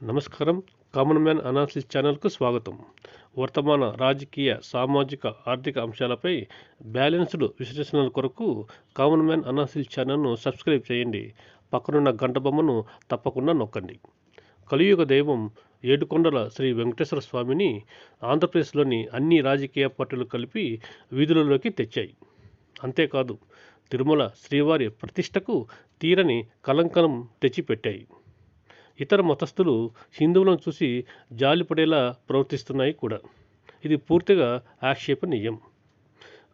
నమస్కారం. Common man analysis ఛానల్కు స్వాగతం. వర్తమాన రాజకీయ, సామాజిక, ఆర్థిక అంశాలపై బ్యాలెన్స్డ్ విశ్లేషణల కొరకు కామన్ మ్యాన్ అనాలిసిస్ ఛానల్ను సబ్స్క్రైబ్ చేయండి. పక్కనున్న గంట బొమ్మను తప్పకుండా నొక్కండి. కలియుగ దైవం ఏడుకొండల శ్రీ వెంకటేశ్వర స్వామిని ఆంధ్రప్రదేశ్లోని అన్ని రాజకీయ పార్టీలు కలిపి వీధులలోకి తెచ్చాయి. అంతేకాదు, తిరుమల శ్రీవారి ప్రతిష్టకు తీరని కలంకలం తెచ్చిపెట్టాయి. ఇతర మతస్థులు హిందువులను చూసి జాలిపడేలా ప్రవర్తిస్తున్నాయి కూడా. ఇది పూర్తిగా ఆక్షేపణీయం.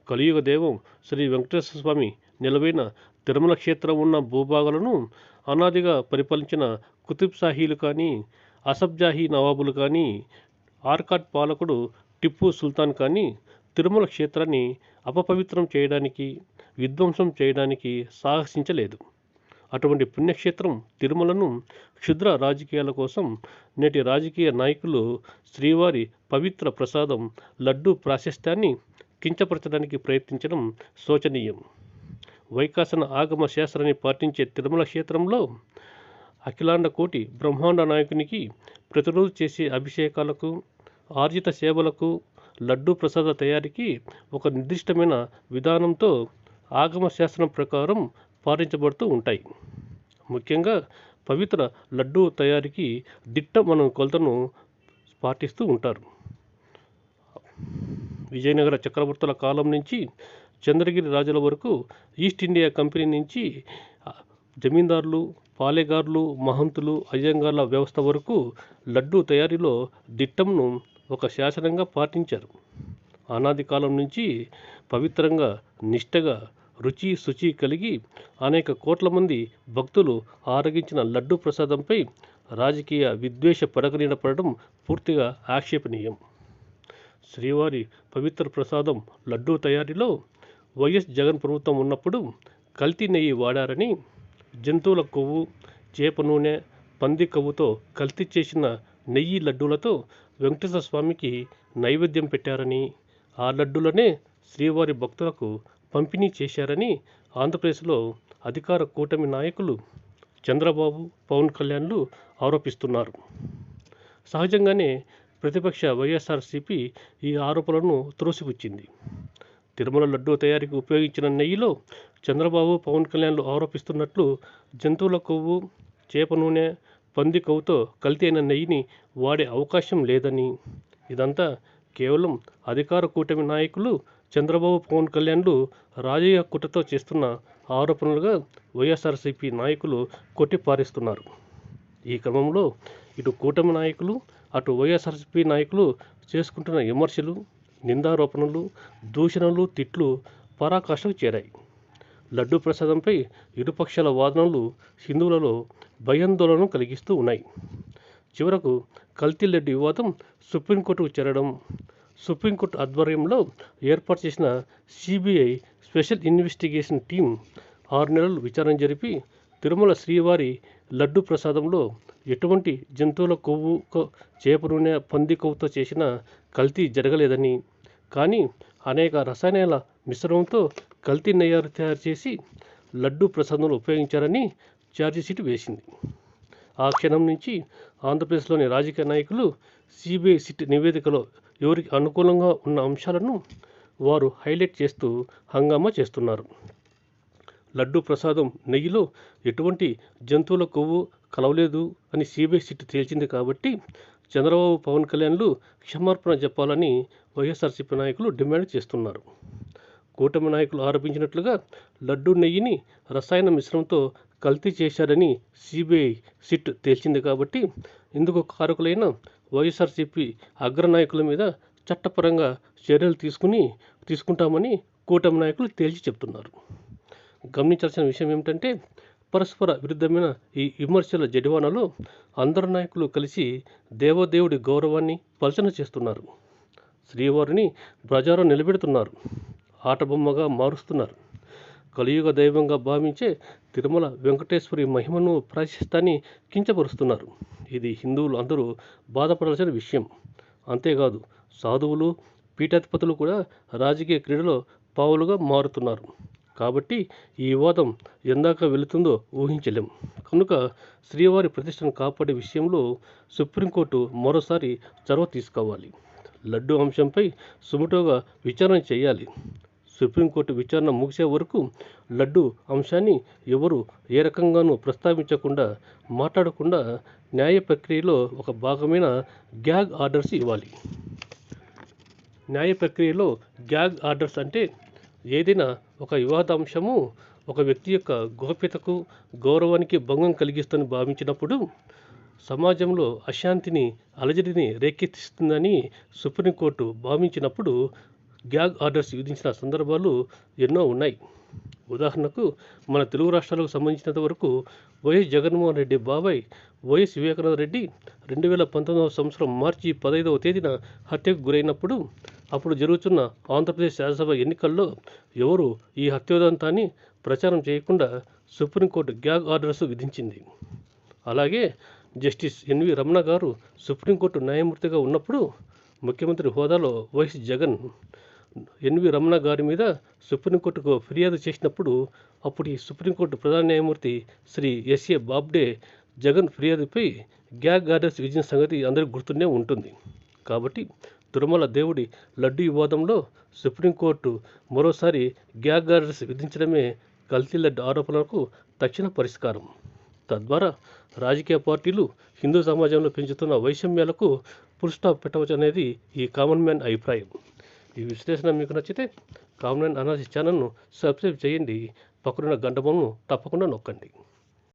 కలియుగ దైవం శ్రీ వెంకటేశ్వర స్వామి నిలవైన తిరుమల క్షేత్రం ఉన్న భూభాగాలను అనాదిగా పరిపాలించిన కుతుబ్ షాహీలు కానీ, అసఫ్జాహీ నవాబులు కానీ, ఆర్కాట్ పాలకుడు టిప్పు సుల్తాన్ కానీ తిరుమల క్షేత్రాన్ని అపవిత్రం చేయడానికి, విధ్వంసం చేయడానికి సాహసించలేదు. అటువంటి పుణ్యక్షేత్రం తిరుమలను క్షుద్ర రాజకీయాల కోసం నేటి రాజకీయ నాయకులు శ్రీవారి పవిత్ర ప్రసాదం లడ్డూ ప్రాశస్త్యాన్ని కించపరచడానికి ప్రయత్నించడం శోచనీయం. వైఖాసన ఆగమ శాస్త్రాన్ని పాటించే తిరుమల క్షేత్రంలో అఖిలాండ కోటి బ్రహ్మాండ నాయకునికి ప్రతిరోజు చేసే అభిషేకాలకు, ఆర్జిత సేవలకు, లడ్డూ ప్రసాద తయారీకి ఒక నిర్దిష్టమైన విధానంతో ఆగమ శాస్త్రం ప్రకారం పాటించబడుతూ ఉంటాయి. ముఖ్యంగా పవిత్ర లడ్డూ తయారీకి దిట్టమైన కొలతను పాటిస్తూ ఉంటారు. విజయనగర చక్రవర్తుల కాలం నుంచి చంద్రగిరి రాజుల వరకు, ఈస్ట్ ఇండియా కంపెనీ నుంచి జమీందారులు, పాలెగారులు, మహంతులు, అయ్యంగార్ల వ్యవస్థ వరకు లడ్డూ తయారీలో దిట్టంను ఒక శాసనంగా పాటించారు. అనాది కాలం నుంచి పవిత్రంగా, నిష్టగా, రుచి శుచి కలిగి అనేక కోట్ల మంది భక్తులు ఆరగించిన లడ్డూ ప్రసాదంపై రాజకీయ విద్వేష పడగనీడ పడడం పూర్తిగా ఆక్షేపణీయం. శ్రీవారి పవిత్ర ప్రసాదం లడ్డూ తయారీలో వైఎస్ జగన్ ప్రభుత్వం ఉన్నప్పుడు కల్తీ నెయ్యి వాడారని, జంతువుల కొవ్వు, చేప నూనె, పంది కొవ్వుతో కల్తీ చేసిన నెయ్యి లడ్డూలతో వెంకటేశ్వర స్వామికి నైవేద్యం పెట్టారని, ఆ లడ్డూలనే శ్రీవారి భక్తులకు పంపిణీ చేశారని ఆంధ్రప్రదేశ్లో అధికార కూటమి నాయకులు చంద్రబాబు, పవన్ కళ్యాణ్లు ఆరోపిస్తున్నారు. సహజంగానే ప్రతిపక్ష వైఎస్ఆర్సీపీ ఈ ఆరోపణలను త్రోసిపుచ్చింది. తిరుమల లడ్డూ తయారీకి ఉపయోగించిన నెయ్యిలో చంద్రబాబు, పవన్ కళ్యాణ్లు ఆరోపిస్తున్నట్లు జంతువుల కొవ్వు, చేప నూనె, పంది కొవ్వుతో కల్తీ అయిన నెయ్యిని వాడే అవకాశం లేదని, ఇదంతా కేవలం అధికార కూటమి నాయకులు చంద్రబాబు, పవన్ కళ్యాణ్లు రాజకీయ కుట్రతో చేస్తున్న ఆరోపణలుగా వైఎస్ఆర్సీపీ నాయకులు కొట్టిపారేస్తున్నారు. ఈ క్రమంలో ఇటు కూటమి నాయకులు, అటు వైఎస్ఆర్సీపీ నాయకులు చేసుకుంటున్న విమర్శలు, నిందారోపణలు, దూషణలు, తిట్లు పరాకాష్ఠకు చేరాయి. లడ్డూ ప్రసాదంపై ఇరుపక్షాల వాదనలు హిందువులలో భయాందోళనను కలిగిస్తూ ఉన్నాయి. చివరకు కల్తీ లడ్డూ వివాదం సుప్రీంకోర్టుకు చేరడం, సుప్రీంకోర్టు ఆధ్వర్యంలో ఏర్పాటు చేసిన సిబిఐ స్పెషల్ ఇన్వెస్టిగేషన్ టీం 6 నెలలు విచారణ జరిపి తిరుమల శ్రీవారి లడ్డూ ప్రసాదంలో ఎటువంటి జంతువుల కొవ్వు, చేప నూనె, పంది కొవ్వుతో చేసిన కల్తీ జరగలేదని, కానీ అనేక రసాయనాల మిశ్రమంతో కల్తీ నెయ్యి తయారు చేసి లడ్డూ ప్రసాదంలో ఉపయోగించారని ఛార్జిషీట్ వేసింది. ఆ క్షణం నుంచి ఆంధ్రప్రదేశ్లోని రాజకీయ నాయకులు సిబిఐ సిట్ నివేదికలో ఎవరికి అనుకూలంగా ఉన్న అంశాలను వారు హైలైట్ చేస్తూ హంగామా చేస్తున్నారు. లడ్డూ ప్రసాదం నెయ్యిలో ఎటువంటి జంతువుల కొవ్వు కలవలేదు అని సిబిఐ సిట్ తేల్చింది కాబట్టి చంద్రబాబు, పవన్ కళ్యాణ్లు క్షమాపణ చెప్పాలని వైఎస్ఆర్సీపీ నాయకులు డిమాండ్ చేస్తున్నారు. కూటమి నాయకులు ఆరోపించినట్లుగా లడ్డూ నెయ్యిని రసాయన మిశ్రమంతో కల్తీ చేశారని సిబిఐ సిట్ తేల్చింది కాబట్టి ఇందుకు కారకులైన వైఎస్ఆర్సీపీ అగ్రనాయకుల మీద చట్టపరంగా చర్యలు తీసుకుంటామని కూటమి నాయకులు తేల్చి చెబుతున్నారు. గమనించాల్సిన విషయం ఏమిటంటే, పరస్పర విరుద్ధమైన ఈ విమర్శల జడివానలో అందరు నాయకులు కలిసి దేవదేవుడి గౌరవాన్ని పలచన చేస్తున్నారు. శ్రీవారిని ప్రజారం నిలబెడుతున్నారు, ఆటబొమ్మగా మారుస్తున్నారు. కలియుగ దైవంగా భావించే తిరుమల వెంకటేశ్వరి మహిమను, ప్రాశస్త్యాన్ని కించపరుస్తున్నారు. ఇది హిందువులు అందరూ బాధపడాల్సిన విషయం. అంతేకాదు, సాధువులు, పీఠాధిపతులు కూడా రాజకీయ క్రీడలో పావులుగా మారుతున్నారు. కాబట్టి ఈ వివాదం ఎందాక వెళుతుందో ఊహించలేం. కనుక శ్రీవారి ప్రతిష్టను కాపాడే విషయంలో సుప్రీంకోర్టు మరోసారి చొరవ తీసుకోవాలి. లడ్డూ అంశంపై సుమోటోగా విచారణ చేయాలి. సుప్రీంకోర్టు విచారణ ముగిసే వరకు లడ్డూ అంశాన్ని ఎవరు ఏ రకంగానూ ప్రస్తావించకుండా, మాట్లాడకుండా న్యాయ ప్రక్రియలో ఒక భాగమైన గ్యాగ్ ఆర్డర్స్ ఇవ్వాలి. న్యాయ ప్రక్రియలో గ్యాగ్ ఆర్డర్స్ అంటే ఏదైనా ఒక వివాదాంశము ఒక వ్యక్తి యొక్క గోప్యతకు, గౌరవానికి భంగం కలిగిస్తుందని భావించినప్పుడు, సమాజంలో అశాంతిని, అలజడిని రేకెత్తిస్తుందని సుప్రీంకోర్టు భావించినప్పుడు గ్యాగ్ ఆర్డర్స్ విధించిన సందర్భాలు ఎన్నో ఉన్నాయి. ఉదాహరణకు మన తెలుగు రాష్ట్రాలకు సంబంధించినంత వరకు వైఎస్ జగన్మోహన్ రెడ్డి బాబాయ్ వైఎస్ వివేకానంద రెడ్డి 2019 సంవత్సరం మార్చి 15వ తేదీన హత్యకు గురైనప్పుడు, అప్పుడు జరుగుతున్న ఆంధ్రప్రదేశ్ శాసనసభ ఎన్నికల్లో ఎవరు ఈ హత్యోదంతాన్ని ప్రచారం చేయకుండా సుప్రీంకోర్టు గ్యాగ్ ఆర్డర్స్ విధించింది. అలాగే జస్టిస్ ఎన్వి రమణ గారు సుప్రీంకోర్టు న్యాయమూర్తిగా ఉన్నప్పుడు ముఖ్యమంత్రి హోదాలో వైఎస్ జగన్ ఎన్వి రమణ గారి మీద సుప్రీంకోర్టుకు ఫిర్యాదు చేసినప్పుడు, అప్పుడు ఈ సుప్రీంకోర్టు ప్రధాన న్యాయమూర్తి శ్రీ ఎస్ఏ బాబ్డే జగన్ ఫిర్యాదుపై గ్యాగ్ ఆర్డర్స్ విధించిన సంగతి అందరికీ గుర్తుండే ఉంటుంది. కాబట్టి తిరుమల దేవుడి లడ్డూ వివాదంలో సుప్రీంకోర్టు మరోసారి గ్యాగ్ ఆర్డర్స్ విధించడమే కల్తీ లడ్డు ఆరోపణలకు తక్షణ పరిష్కారం. తద్వారా రాజకీయ పార్టీలు హిందూ సమాజంలో పెంచుతున్న వైషమ్యాలకు ఫుల్ స్టాప్ పెట్టవచ్చు అనేది ఈ కామన్ మ్యాన్ అభిప్రాయం. ఈ విశ్లేషణ మీకు నచ్చితే కామన్ మ్యాన్ అనాలిసిస్ ఛానల్ను సబ్స్క్రైబ్ చేయండి. పక్కనున్న గంట బొమ్మను తప్పకుండా నొక్కండి.